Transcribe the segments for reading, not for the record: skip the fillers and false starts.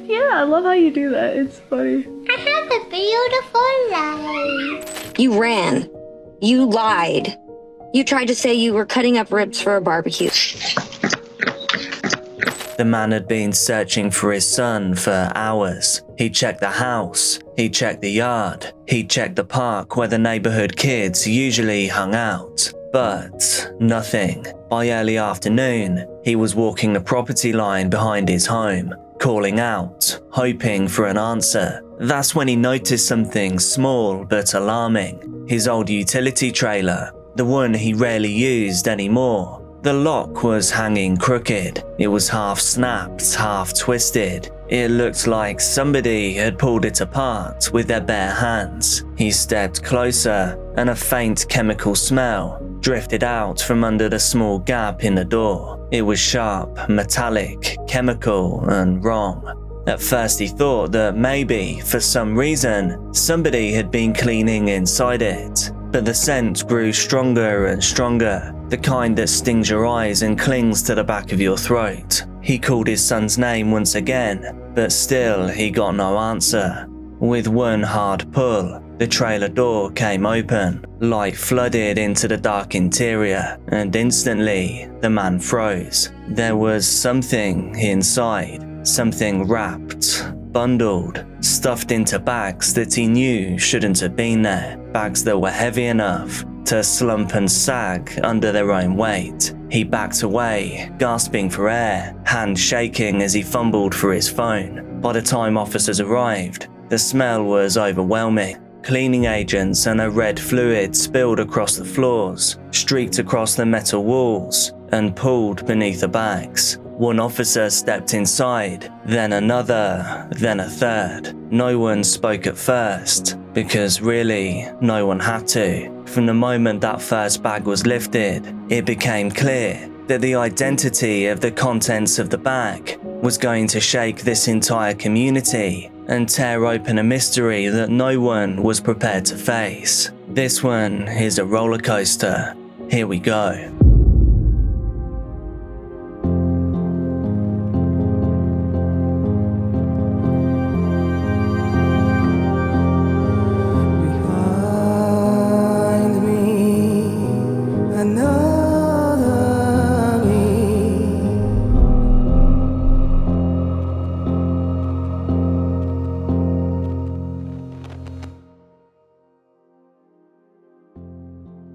Yeah, I love how you do that. It's funny. I have a beautiful life. You ran. You lied. You tried to say you were cutting up ribs for a barbecue. The man had been searching for his son for hours. He checked the house, he checked the yard, he checked the park where the neighbourhood kids usually hung out. But nothing. By early afternoon, he was walking the property line behind his home, calling out, hoping for an answer. That's when he noticed something small but alarming. His old utility trailer, the one he rarely used anymore. The lock was hanging crooked. It was half snapped, half twisted. It looked like somebody had pulled it apart with their bare hands. He stepped closer, and a faint chemical smell drifted out from under the small gap in the door. It was sharp, metallic, chemical, and wrong. At first he thought that maybe, for some reason, somebody had been cleaning inside it. But the scent grew stronger and stronger, the kind that stings your eyes and clings to the back of your throat. He called his son's name once again, but still he got no answer. With one hard pull, the trailer door came open. Light flooded into the dark interior, and instantly, the man froze. There was something inside, something wrapped, bundled, stuffed into bags that he knew shouldn't have been there. Bags that were heavy enough to slump and sag under their own weight. He backed away, gasping for air, hand shaking as he fumbled for his phone. By the time officers arrived, the smell was overwhelming. Cleaning agents and a red fluid spilled across the floors, streaked across the metal walls, and pooled beneath the bags. One officer stepped inside, then another, then a third. No one spoke at first, because really, no one had to. From the moment that first bag was lifted, it became clear that the identity of the contents of the bag was going to shake this entire community and tear open a mystery that no one was prepared to face. This one is a roller coaster. Here we go.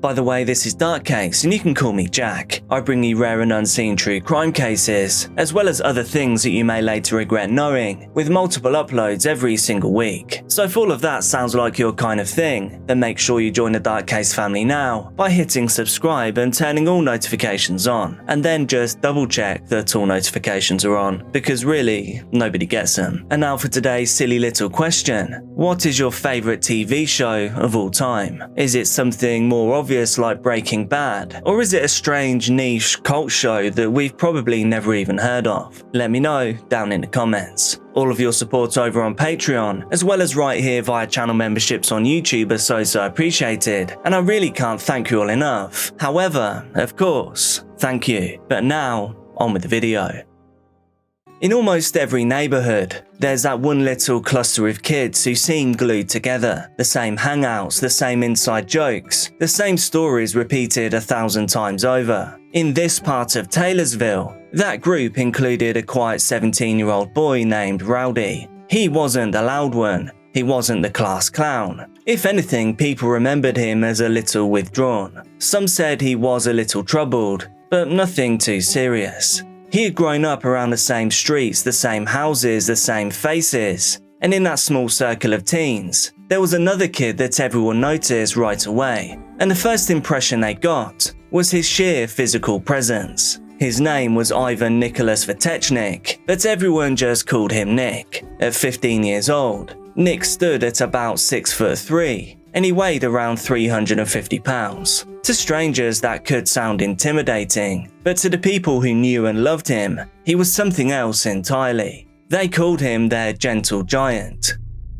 By the way, this is Dark Case, and you can call me Jack. I bring you rare and unseen true crime cases, as well as other things that you may later regret knowing, with multiple uploads every single week. So if all of that sounds like your kind of thing, then make sure you join the Dark Case family now by hitting subscribe and turning all notifications on, and then just double check that all notifications are on, because really, nobody gets them. And now for today's silly little question. What is your favourite TV show of all time? Is it something more obvious like Breaking Bad, or is it a strange niche cult show that we've probably never even heard of? Let me know down in the comments. All of your support over on Patreon, as well as right here via channel memberships on YouTube, are so appreciated, and I really can't thank you all enough. However, of course, thank you. But now, on with the video. In almost every neighbourhood, there's that one little cluster of kids who seem glued together. The same hangouts, the same inside jokes, the same stories repeated 1,000 times over. In this part of Taylorsville, that group included a quiet 17-year-old boy named Rowdy. He wasn't the loud one. He wasn't the class clown. If anything, people remembered him as a little withdrawn. Some said he was a little troubled, but nothing too serious. He had grown up around the same streets, the same houses, the same faces. And in that small circle of teens, there was another kid that everyone noticed right away. And the first impression they got was his sheer physical presence. His name was Ivan Nickolas Vetecnik, but everyone just called him Nick. At 15 years old, Nick stood at about 6'3", and he weighed around 350 pounds. To strangers that could sound intimidating, but to the people who knew and loved him, he was something else entirely. They called him their gentle giant.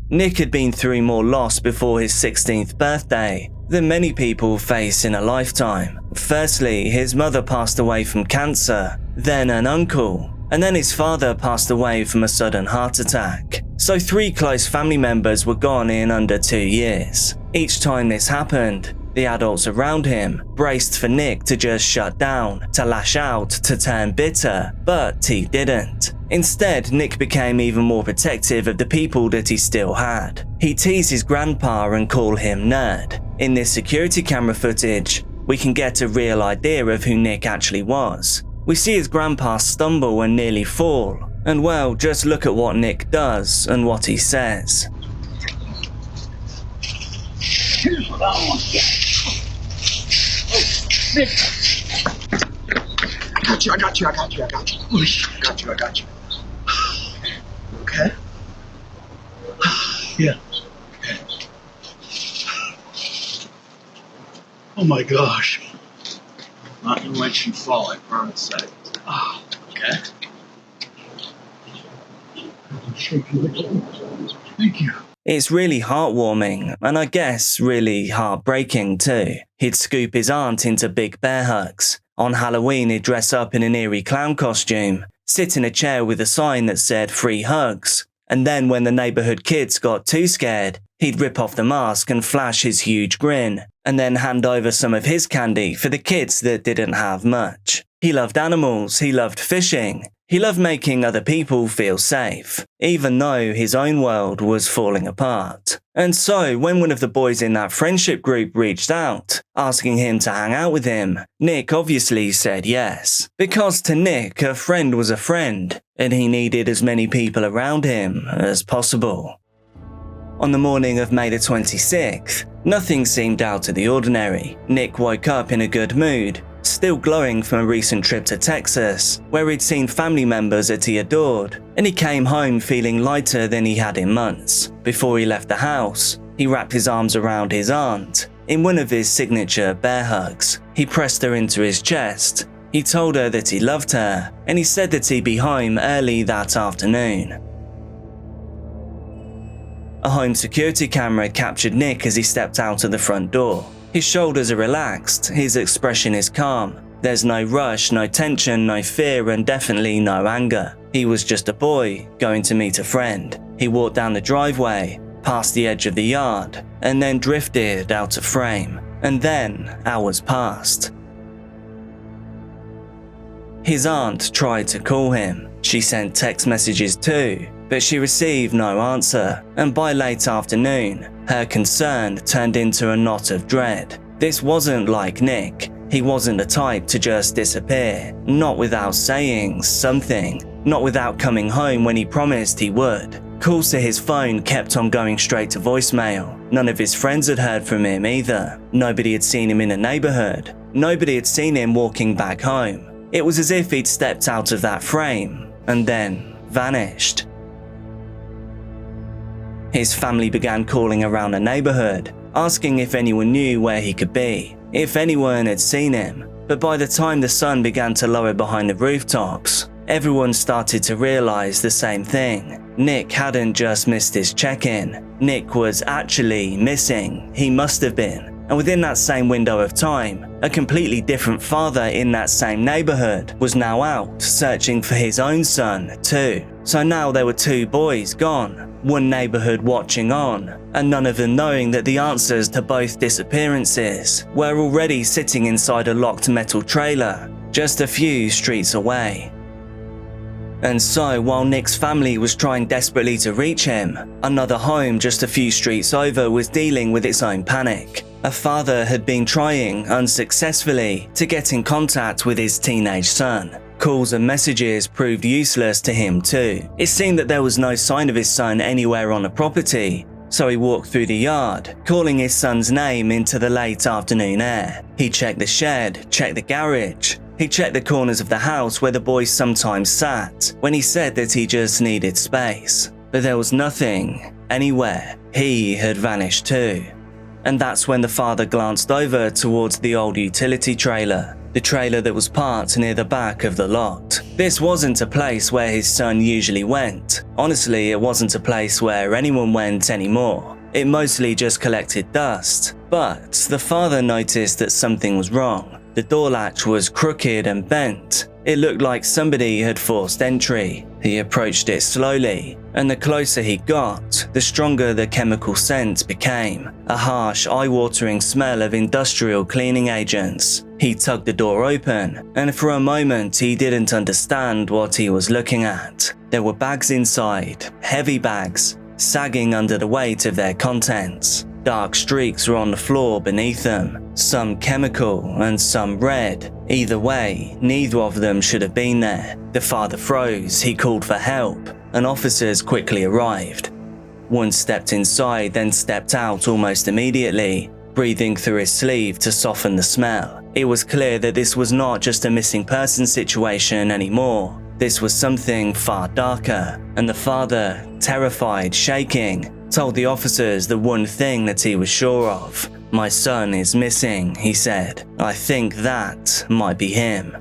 Nick had been through more loss before his 16th birthday than many people face in a lifetime. Firstly, his mother passed away from cancer, then an uncle and then his father passed away from a sudden heart attack. So 3 close family members were gone in under 2 years. Each time this happened, the adults around him braced for Nick to just shut down, to lash out, to turn bitter, but he didn't. Instead, Nick became even more protective of the people that he still had. He teased his grandpa and called him nerd. In this security camera footage, we can get a real idea of who Nick actually was. We see his grandpa stumble and nearly fall, and well, just look at what Nick does and what he says. Here's what I want to get. Nick. I got you. I got you. Okay? Yeah. Okay. Oh my gosh. Not gonna let you fall, I promise that. Oh, okay. Thank you. It's really heartwarming, and I guess really heartbreaking too. He'd scoop his aunt into big bear hugs. On Halloween, he'd dress up in an eerie clown costume, sit in a chair with a sign that said free hugs. And then when the neighbourhood kids got too scared, he'd rip off the mask and flash his huge grin, and then hand over some of his candy for the kids that didn't have much. He loved animals, he loved fishing, he loved making other people feel safe, even though his own world was falling apart. And so, when one of the boys in that friendship group reached out, asking him to hang out with him, Nick obviously said yes. Because to Nick, a friend was a friend, and he needed as many people around him as possible. On the morning of May the 26th, nothing seemed out of the ordinary. Nick woke up in a good mood, still glowing from a recent trip to Texas, where he'd seen family members that he adored, and he came home feeling lighter than he had in months. Before he left the house, he wrapped his arms around his aunt in one of his signature bear hugs. He pressed her into his chest, he told her that he loved her, and he said that he'd be home early that afternoon. A home security camera captured Nick as he stepped out of the front door. His shoulders are relaxed, his expression is calm. There's no rush, no tension, no fear, and definitely no anger. He was just a boy, going to meet a friend. He walked down the driveway, past the edge of the yard, and then drifted out of frame. And then, hours passed. His aunt tried to call him. She sent text messages too, but she received no answer, and by late afternoon, her concern turned into a knot of dread. This wasn't like Nick. He wasn't the type to just disappear, not without saying something, not without coming home when he promised he would. Calls to his phone kept on going straight to voicemail. None of his friends had heard from him either. Nobody had seen him in the neighbourhood. Nobody had seen him walking back home. It was as if he'd stepped out of that frame and then vanished. His family began calling around the neighbourhood, asking if anyone knew where he could be, if anyone had seen him. But by the time the sun began to lower behind the rooftops, everyone started to realise the same thing. Nick hadn't just missed his check-in. Nick was actually missing. He must have been. And within that same window of time, a completely different father in that same neighbourhood was now out searching for his own son too. So now there were 2 boys gone, one neighbourhood watching on, and none of them knowing that the answers to both disappearances were already sitting inside a locked metal trailer just a few streets away. And so, while Nick's family was trying desperately to reach him, another home just a few streets over was dealing with its own panic. A father had been trying, unsuccessfully, to get in contact with his teenage son. Calls and messages proved useless to him too. It seemed that there was no sign of his son anywhere on the property, so he walked through the yard, calling his son's name into the late afternoon air. He checked the shed, checked the garage. He checked the corners of the house where the boys sometimes sat when he said that he just needed space. But there was nothing, anywhere. He had vanished too. And that's when the father glanced over towards the old utility trailer, the trailer that was parked near the back of the lot. This wasn't a place where his son usually went. Honestly, it wasn't a place where anyone went anymore. It mostly just collected dust. But the father noticed that something was wrong. The door latch was crooked and bent, It looked like somebody had forced entry. He approached it slowly, and the closer he got, the stronger the chemical scent became, a harsh, eye-watering smell of industrial cleaning agents. He tugged the door open, and for a moment he didn't understand what he was looking at. There were bags inside, heavy bags, sagging under the weight of their contents. Dark streaks were on the floor beneath them, some chemical and some red. Either way, neither of them should have been there. The father froze, he called for help, and officers quickly arrived. One stepped inside, then stepped out almost immediately, breathing through his sleeve to soften the smell. It was clear that this was not just a missing person situation anymore. This was something far darker, and the father, terrified, shaking, told the officers the one thing that he was sure of. "My son is missing," he said. "I think that might be him."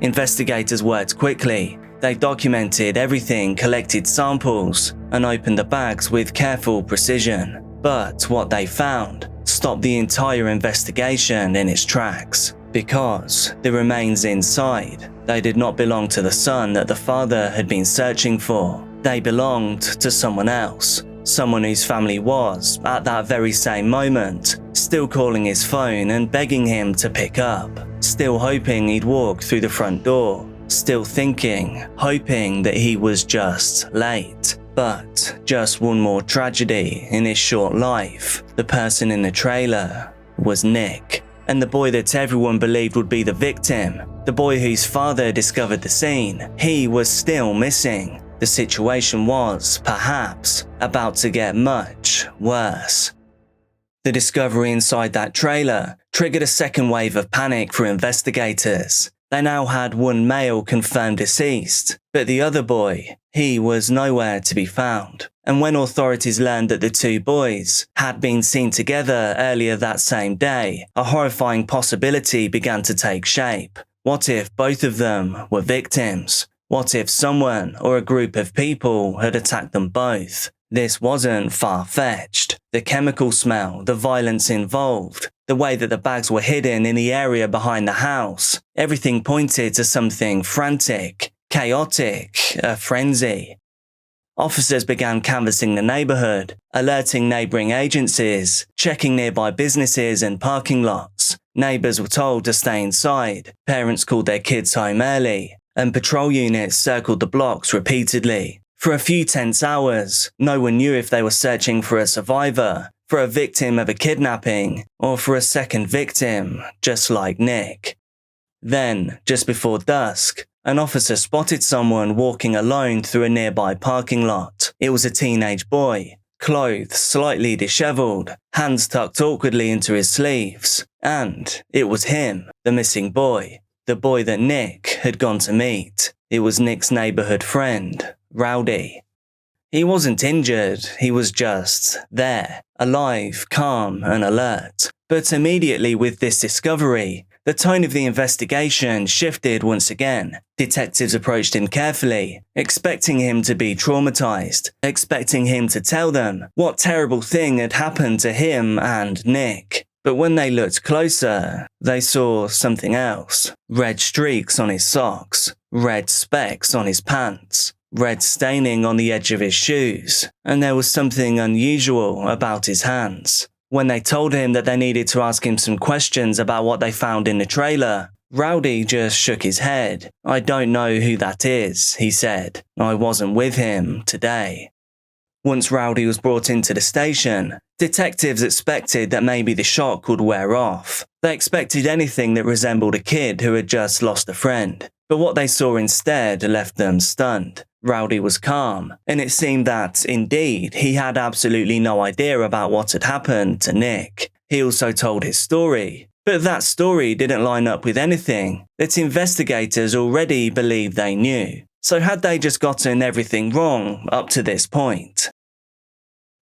Investigators worked quickly. They documented everything, collected samples, and opened the bags with careful precision. But what they found stopped the entire investigation in its tracks. Because the remains inside, they did not belong to the son that the father had been searching for. They belonged to someone else, someone whose family was, at that very same moment, still calling his phone and begging him to pick up, still hoping he'd walk through the front door, still thinking, hoping that he was just late. But just one more tragedy in his short life. The person in the trailer was Nick, and the boy that everyone believed would be the victim, the boy whose father discovered the scene, he was still missing. The situation was, perhaps, about to get much worse. The discovery inside that trailer triggered a second wave of panic for investigators. They now had one male confirmed deceased, but the other boy, he was nowhere to be found. And when authorities learned that the two boys had been seen together earlier that same day, a horrifying possibility began to take shape. What if both of them were victims? What if someone or a group of people had attacked them both? This wasn't far-fetched. The chemical smell, the violence involved, the way that the bags were hidden in the area behind the house, everything pointed to something frantic, chaotic, a frenzy. Officers began canvassing the neighbourhood, alerting neighbouring agencies, checking nearby businesses and parking lots. Neighbours were told to stay inside, parents called their kids home early, and patrol units circled the blocks repeatedly. For a few tense hours, no one knew if they were searching for a survivor, for a victim of a kidnapping, or for a second victim, just like Nick. Then, just before dusk, an officer spotted someone walking alone through a nearby parking lot. It was a teenage boy, clothes slightly disheveled, hands tucked awkwardly into his sleeves, and it was him, the missing boy. The boy that Nick had gone to meet. It was Nick's neighbourhood friend, Rowdy. He wasn't injured, he was just there, alive, calm and alert. But immediately with this discovery, the tone of the investigation shifted once again. Detectives approached him carefully, expecting him to be traumatized, expecting him to tell them what terrible thing had happened to him and Nick. But when they looked closer, they saw something else. Red streaks on his socks, red specks on his pants, red staining on the edge of his shoes, and there was something unusual about his hands. When they told him that they needed to ask him some questions about what they found in the trailer, Rowdy just shook his head. "I don't know who that is," he said. "I wasn't with him today." Once Rowdy was brought into the station, detectives expected that maybe the shock would wear off. They expected anything that resembled a kid who had just lost a friend. But what they saw instead left them stunned. Rowdy was calm, and it seemed that, indeed, he had absolutely no idea about what had happened to Nick. He also told his story, but that story didn't line up with anything that investigators already believed they knew. So had they just gotten everything wrong up to this point?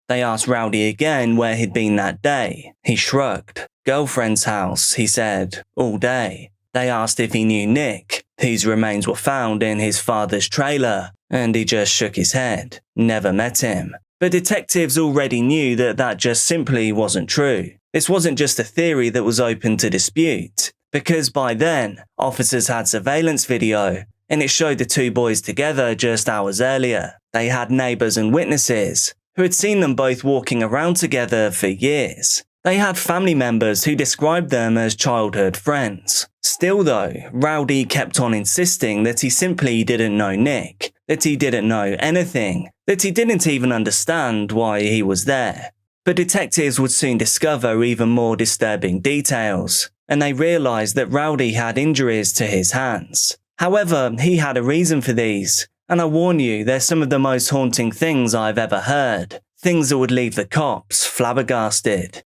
They asked Rowdy again where he'd been that day. He shrugged. "Girlfriend's house," he said, "all day." They asked if he knew Nick, whose remains were found in his father's trailer, and he just shook his head. Never met him. But detectives already knew that that just simply wasn't true. This wasn't just a theory that was open to dispute. because by then, officers had surveillance video, and it showed the two boys together just hours earlier. They had neighbours and witnesses who had seen them both walking around together for years. They had family members who described them as childhood friends. Still though, Rowdy kept on insisting that he simply didn't know Nick, that he didn't know anything, that he didn't even understand why he was there. But detectives would soon discover even more disturbing details, and they realised that Rowdy had injuries to his hands. However, he had a reason for these, and I warn you, they're some of the most haunting things I've ever heard. Things that would leave the cops flabbergasted.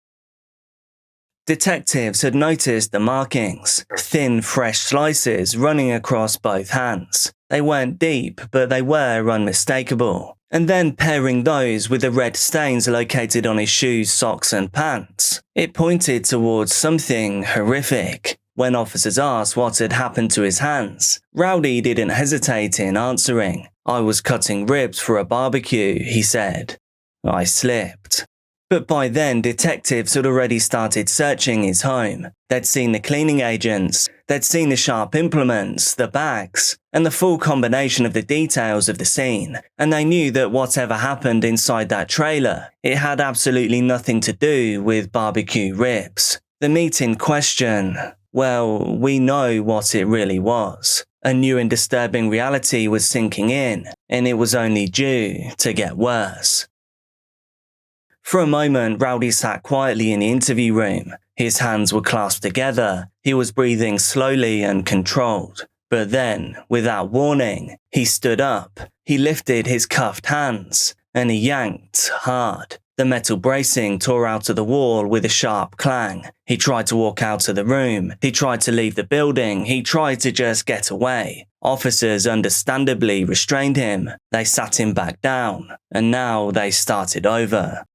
Detectives had noticed the markings, thin, fresh slices running across both hands. They weren't deep, but they were unmistakable. And then pairing those with the red stains located on his shoes, socks and pants, it pointed towards something horrific. When officers asked what had happened to his hands, Rowdy didn't hesitate in answering. "I was cutting ribs for a barbecue," he said. "I slipped." But by then, detectives had already started searching his home. They'd seen the cleaning agents, they'd seen the sharp implements, the bags, and the full combination of the details of the scene, and they knew that whatever happened inside that trailer, it had absolutely nothing to do with barbecue ribs. The meat in question, well, we know what it really was. A new and disturbing reality was sinking in, and it was only due to get worse. For a moment, Rowdy sat quietly in the interview room. His hands were clasped together. He was breathing slowly and controlled. But then, without warning, he stood up. He lifted his cuffed hands, and he yanked hard. The metal bracing tore out of the wall with a sharp clang. He tried to walk out of the room. He tried to leave the building. He tried to just get away. Officers understandably restrained him. They sat him back down, and now they started over.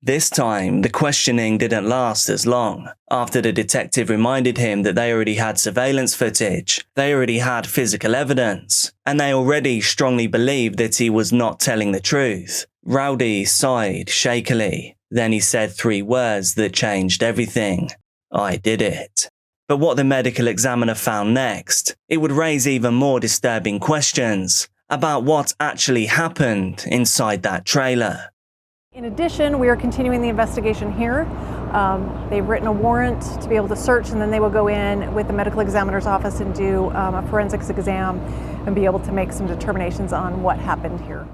This time, the questioning didn't last as long. After the detective reminded him that they already had surveillance footage, they already had physical evidence, and they already strongly believed that he was not telling the truth, Rowdy sighed shakily. Then he said 3 words that changed everything. "I did it." But what the medical examiner found next, it would raise even more disturbing questions about what actually happened inside that trailer. In addition, we are continuing the investigation here. They've written a warrant to be able to search, and then they will go in with the medical examiner's office and do a forensics exam and be able to make some determinations on what happened here.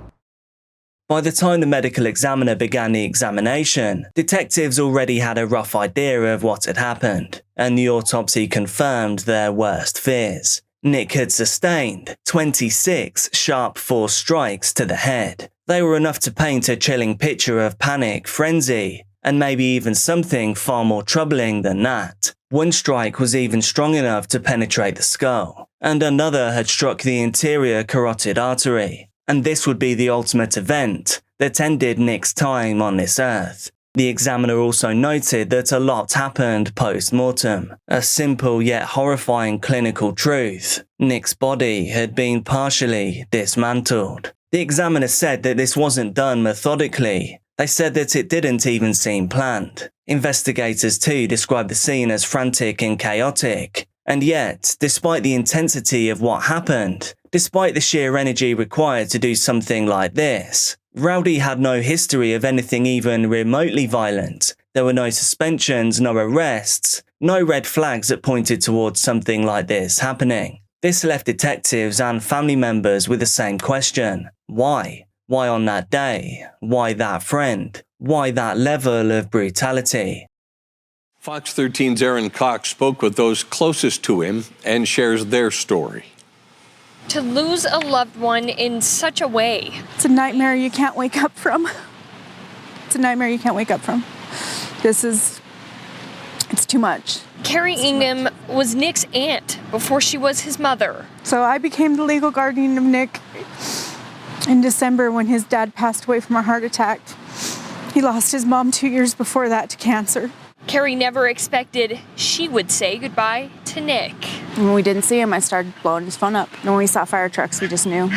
By the time the medical examiner began the examination, detectives already had a rough idea of what had happened, and the autopsy confirmed their worst fears. Nick had sustained 26 sharp force strikes to the head. They were enough to paint a chilling picture of panic, frenzy, and maybe even something far more troubling than that. One strike was even strong enough to penetrate the skull, and another had struck the interior carotid artery. And this would be the ultimate event that ended Nick's time on this earth. The examiner also noted that a lot happened post-mortem. A simple yet horrifying clinical truth. Nick's body had been partially dismantled. The examiner said that this wasn't done methodically. They said that it didn't even seem planned. Investigators too described the scene as frantic and chaotic. And yet, despite the intensity of what happened, despite the sheer energy required to do something like this, Rowdy had no history of anything even remotely violent. There were no suspensions, no arrests, no red flags that pointed towards something like this happening. This left detectives and family members with the same question. Why? Why on that day? Why that friend? Why that level of brutality? Fox 13's Aaron Cox spoke with those closest to him and shares their story. To lose a loved one in such a way. It's a nightmare you can't wake up from. It's a nightmare you can't wake up from. It's too much. Carrie Ingham was Nick's aunt before she was his mother. So I became the legal guardian of Nick in December when his dad passed away from a heart attack. He lost his mom 2 years before that to cancer. Carrie never expected she would say goodbye to Nick. When we didn't see him, I started blowing his phone up. And when we saw fire trucks, we just knew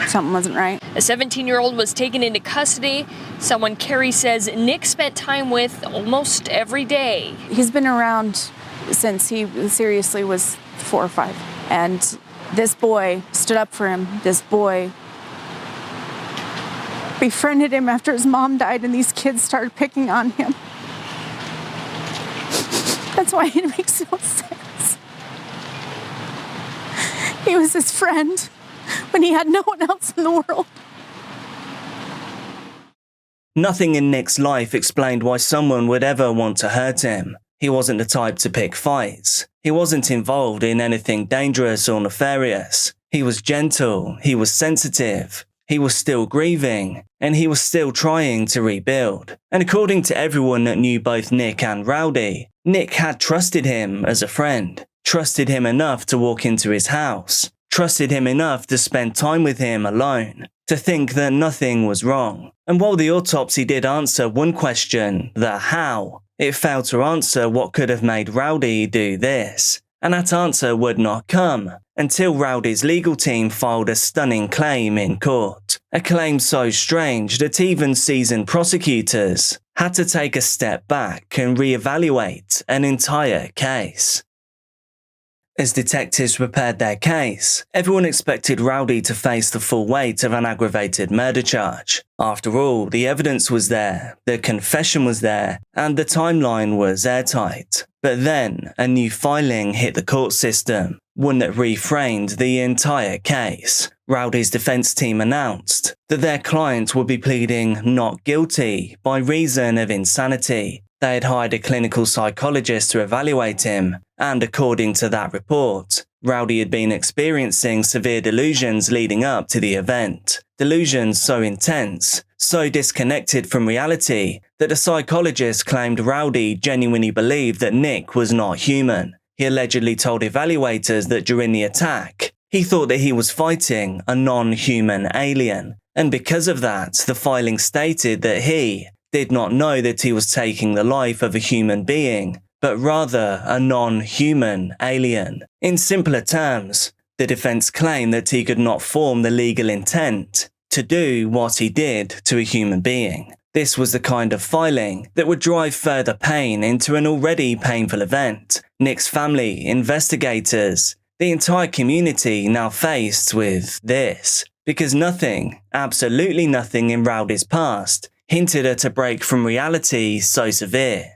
something wasn't right. A 17-year-old was taken into custody, someone Carrie says Nick spent time with almost every day. He's been around since he seriously was 4 or 5. And this boy stood up for him. This boy befriended him after his mom died and these kids started picking on him. That's why it makes no sense. He was his friend when he had no one else in the world. Nothing in Nick's life explained why someone would ever want to hurt him. He wasn't the type to pick fights. He wasn't involved in anything dangerous or nefarious. He was gentle, he was sensitive, he was still grieving, and he was still trying to rebuild. And according to everyone that knew both Nick and Rowdy, Nick had trusted him as a friend, trusted him enough to walk into his house, trusted him enough to spend time with him alone, to think that nothing was wrong. And while the autopsy did answer one question, the how, it failed to answer what could have made Rowdy do this. And that answer would not come until Rowdy's legal team filed a stunning claim in court. A claim so strange that even seasoned prosecutors had to take a step back and reevaluate an entire case. As detectives prepared their case, everyone expected Rowdy to face the full weight of an aggravated murder charge. After all, the evidence was there, the confession was there, and the timeline was airtight. But then, a new filing hit the court system, one that reframed the entire case. Rowdy's defense team announced that their client would be pleading not guilty by reason of insanity. They had hired a clinical psychologist to evaluate him, and according to that report, Rowdy had been experiencing severe delusions leading up to the event. Delusions so intense, so disconnected from reality, that a psychologist claimed Rowdy genuinely believed that Nick was not human. He allegedly told evaluators that during the attack, he thought that he was fighting a non-human alien, and because of that, the filing stated that he did not know that he was taking the life of a human being, but rather a non-human alien. In simpler terms, the defense claimed that he could not form the legal intent to do what he did to a human being. This was the kind of filing that would drive further pain into an already painful event. Nick's family, investigators, the entire community now faced with this, because nothing, absolutely nothing in Rowdy's past hinted at a break from reality so severe.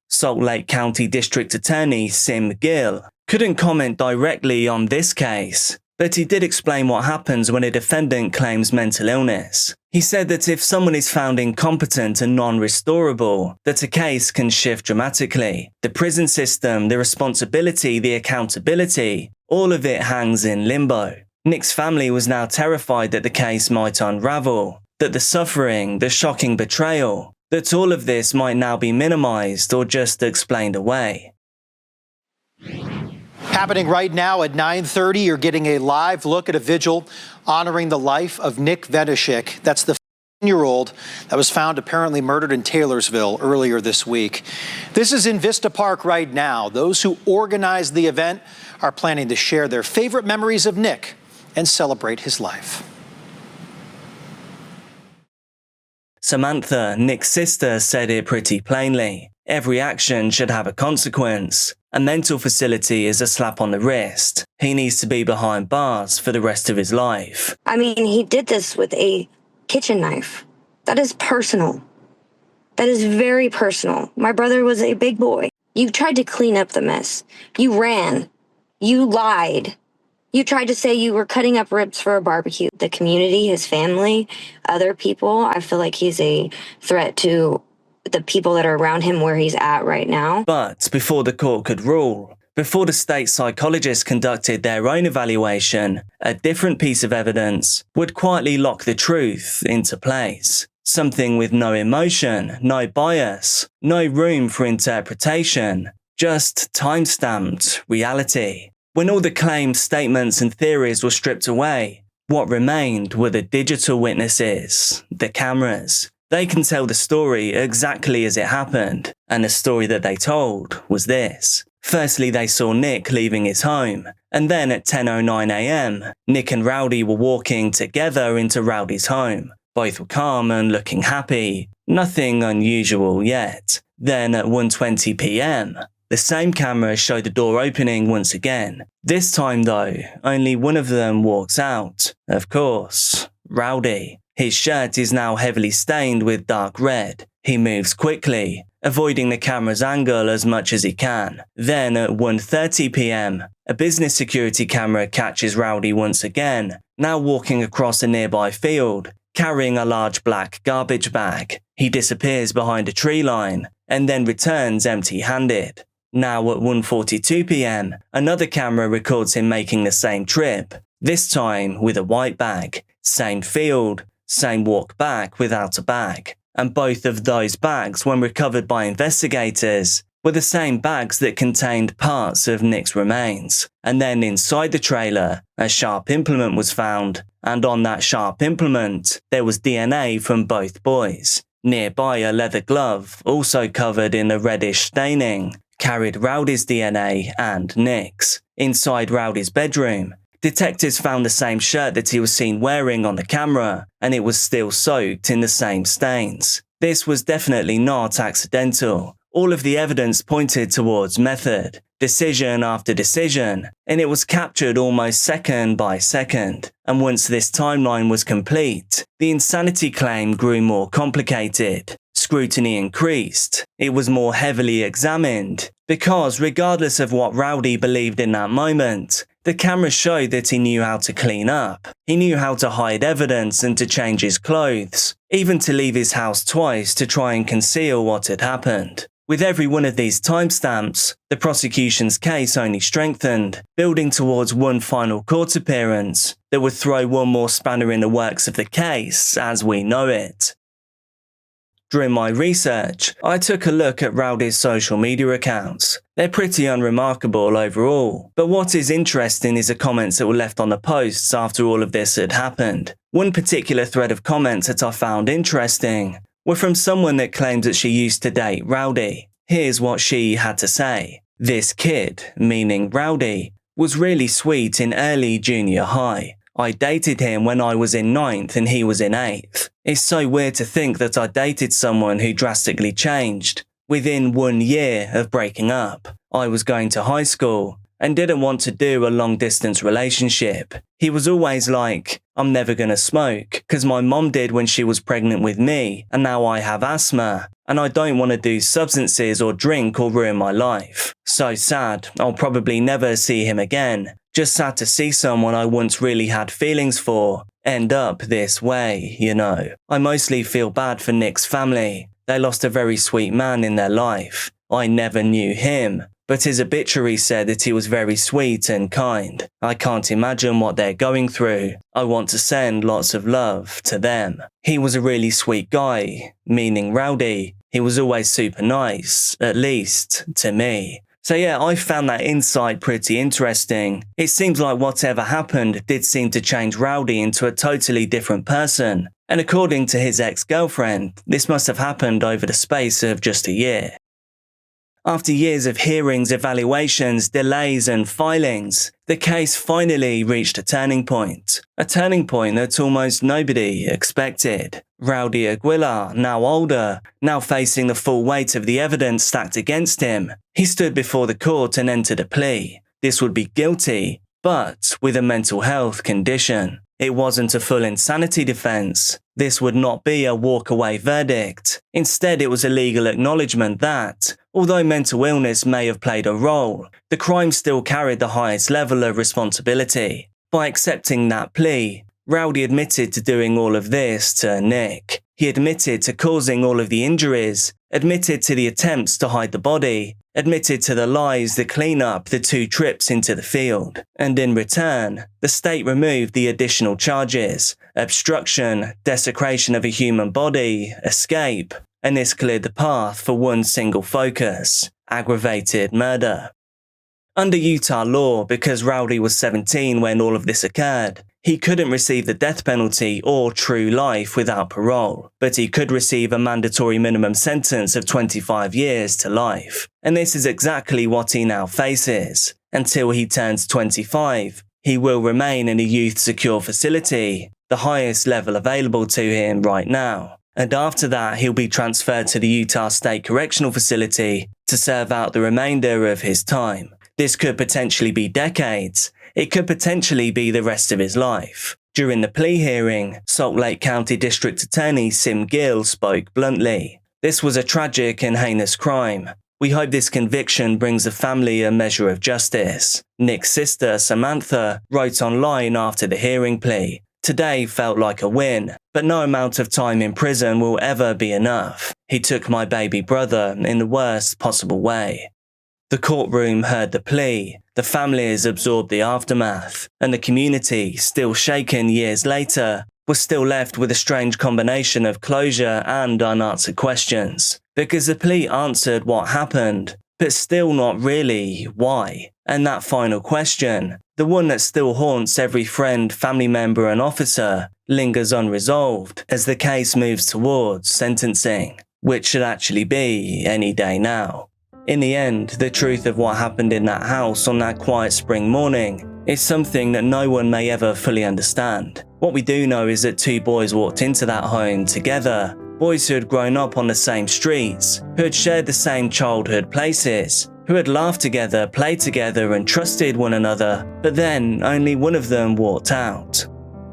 Salt Lake County District Attorney Sim Gill couldn't comment directly on this case, but he did explain what happens when a defendant claims mental illness. He said that if someone is found incompetent and non-restorable, that a case can shift dramatically. The prison system, the responsibility, the accountability, all of it hangs in limbo. Nick's family was now terrified that the case might unravel, that the suffering, the shocking betrayal, that all of this might now be minimized or just explained away. Happening right now at 9:30, you're getting a live look at a vigil honoring the life of Nick Vetecnik. That's the 15-year-old that was found apparently murdered in Taylorsville earlier this week. This is in Vista Park right now. Those who organized the event are planning to share their favorite memories of Nick and celebrate his life. Samantha, Nick's sister, said it pretty plainly. Every action should have a consequence. A mental facility is a slap on the wrist. He needs to be behind bars for the rest of his life. I mean, he did this with a kitchen knife. That is personal. That is very personal. My brother was a big boy. You tried to clean up the mess. You ran. You lied. You tried to say you were cutting up ribs for a barbecue. The community, his family, other people, I feel like he's a threat to the people that are around him where he's at right now. But before the court could rule, before the state psychologists conducted their own evaluation, a different piece of evidence would quietly lock the truth into place. Something with no emotion, no bias, no room for interpretation, just time-stamped reality. When all the claims, statements and theories were stripped away, what remained were the digital witnesses, the cameras. They can tell the story exactly as it happened, and the story that they told was this. Firstly, they saw Nick leaving his home, and then at 10:09 a.m., Nick and Rowdy were walking together into Rowdy's home. Both were calm and looking happy, nothing unusual yet. Then at 1:20 p.m., The same camera showed the door opening once again. This time though, only one of them walks out. Of course, Rowdy. His shirt is now heavily stained with dark red. He moves quickly, avoiding the camera's angle as much as he can. Then at 1:30 p.m, a business security camera catches Rowdy once again, now walking across a nearby field, carrying a large black garbage bag. He disappears behind a tree line and then returns empty-handed. Now at 1:42 p.m, another camera records him making the same trip, this time with a white bag. Same field, same walk back without a bag. And both of those bags, when recovered by investigators, were the same bags that contained parts of Nick's remains. And then inside the trailer, a sharp implement was found, and on that sharp implement, there was DNA from both boys. Nearby, a leather glove, also covered in a reddish staining, carried Rowdy's DNA and Nick's. Inside Rowdy's bedroom, detectives found the same shirt that he was seen wearing on the camera, and it was still soaked in the same stains. This was definitely not accidental. All of the evidence pointed towards method, decision after decision, and it was captured almost second by second. And once this timeline was complete, the insanity claim grew more complicated. Scrutiny increased. It was more heavily examined, because regardless of what Rowdy believed in that moment, the camera showed that he knew how to clean up. He knew how to hide evidence and to change his clothes, even to leave his house twice to try and conceal what had happened. With every one of these timestamps, the prosecution's case only strengthened, building towards one final court appearance that would throw one more spanner in the works of the case as we know it. During my research, I took a look at Rowdy's social media accounts. They're pretty unremarkable overall, but what is interesting is the comments that were left on the posts after all of this had happened. One particular thread of comments that I found interesting were from someone that claimed that she used to date Rowdy. Here's what she had to say. This kid, meaning Rowdy, was really sweet in early junior high. I dated him when I was in 9th and he was in 8th. It's so weird to think that I dated someone who drastically changed. Within 1 year of breaking up, I was going to high school and didn't want to do a long-distance relationship. He was always like, I'm never gonna smoke, because my mom did when she was pregnant with me, and now I have asthma, and I don't want to do substances or drink or ruin my life. So sad, I'll probably never see him again. Just sad to see someone I once really had feelings for end up this way, you know. I mostly feel bad for Nick's family. They lost a very sweet man in their life. I never knew him, but his obituary said that he was very sweet and kind. I can't imagine what they're going through. I want to send lots of love to them. He was a really sweet guy, meaning Rowdy. He was always super nice, at least to me. So yeah, I found that insight pretty interesting. It seems like whatever happened did seem to change Rowdy into a totally different person. And according to his ex-girlfriend, this must have happened over the space of just a year. After years of hearings, evaluations, delays and filings, the case finally reached a turning point. A turning point that almost nobody expected. Rowdy Aguilar, now older, now facing the full weight of the evidence stacked against him, he stood before the court and entered a plea. This would be guilty, but with a mental health condition. It wasn't a full insanity defense. This would not be a walk-away verdict. Instead, it was a legal acknowledgement that, although mental illness may have played a role, the crime still carried the highest level of responsibility. By accepting that plea, Rowdy admitted to doing all of this to Nick. He admitted to causing all of the injuries, admitted to the attempts to hide the body, admitted to the lies, the cleanup, the 2 trips into the field. And in return, the state removed the additional charges: obstruction, desecration of a human body, escape, and this cleared the path for one single focus: aggravated murder. Under Utah law, because Rowdy was 17 when all of this occurred, he couldn't receive the death penalty or true life without parole, but he could receive a mandatory minimum sentence of 25 years to life. And this is exactly what he now faces. Until he turns 25, he will remain in a youth secure facility, the highest level available to him right now. and after that he'll be transferred to the Utah State Correctional Facility to serve out the remainder of his time. This could potentially be decades. It could potentially be the rest of his life. During the plea hearing, Salt Lake County District Attorney Sim Gill spoke bluntly. "This was a tragic and heinous crime. We hope this conviction brings the family a measure of justice." Nick's sister, Samantha, wrote online after the hearing plea, "Today felt like a win, but no amount of time in prison will ever be enough. He took my baby brother in the worst possible way." The courtroom heard the plea, the families absorbed the aftermath, and the community, still shaken years later, was still left with a strange combination of closure and unanswered questions. Because the plea answered what happened, but still not really why. And that final question, the one that still haunts every friend, family member and officer, lingers unresolved as the case moves towards sentencing, which should actually be any day now. In the end, the truth of what happened in that house on that quiet spring morning is something that no one may ever fully understand. What we do know is that two boys walked into that home together, boys who had grown up on the same streets, who had shared the same childhood places, who had laughed together, played together and trusted one another, but then only one of them walked out.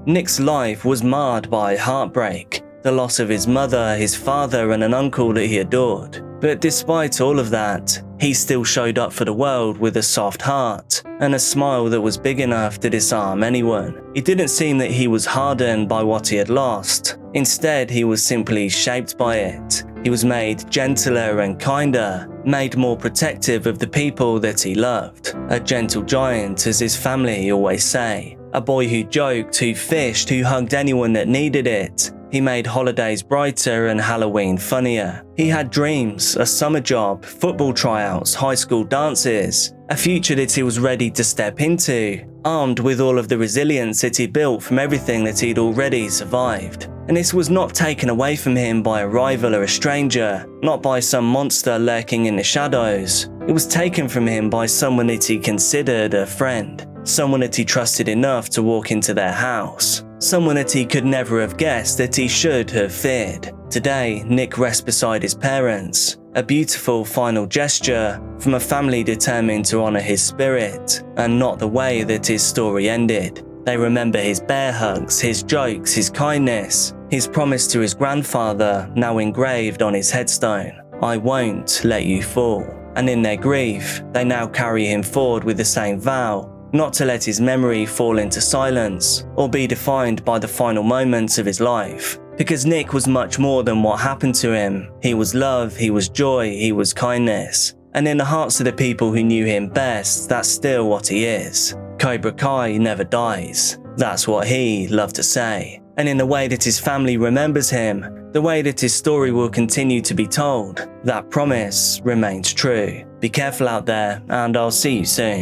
Nick's life was marred by heartbreak, the loss of his mother, his father and an uncle that he adored. But despite all of that, he still showed up for the world with a soft heart and a smile that was big enough to disarm anyone. It didn't seem that he was hardened by what he had lost. Instead, he was simply shaped by it. He was made gentler and kinder, made more protective of the people that he loved. A gentle giant, as his family always say. A boy who joked, who fished, who hugged anyone that needed it. He made holidays brighter and Halloween funnier. He had dreams, a summer job, football tryouts, high school dances, a future that he was ready to step into, armed with all of the resilience that he built from everything that he'd already survived. And this was not taken away from him by a rival or a stranger, not by some monster lurking in the shadows. It was taken from him by someone that he considered a friend, someone that he trusted enough to walk into their house. Someone that he could never have guessed that he should have feared. Today, Nick rests beside his parents, a beautiful final gesture from a family determined to honour his spirit, and not the way that his story ended. They remember his bear hugs, his jokes, his kindness, his promise to his grandfather, now engraved on his headstone, "I won't let you fall." And in their grief, they now carry him forward with the same vow, not to let his memory fall into silence or be defined by the final moments of his life. Because Nick was much more than what happened to him. He was love, he was joy, he was kindness. And in the hearts of the people who knew him best, that's still what he is. Cobra Kai never dies. That's what he loved to say. And in the way that his family remembers him, the way that his story will continue to be told, that promise remains true. Be careful out there, and I'll see you soon.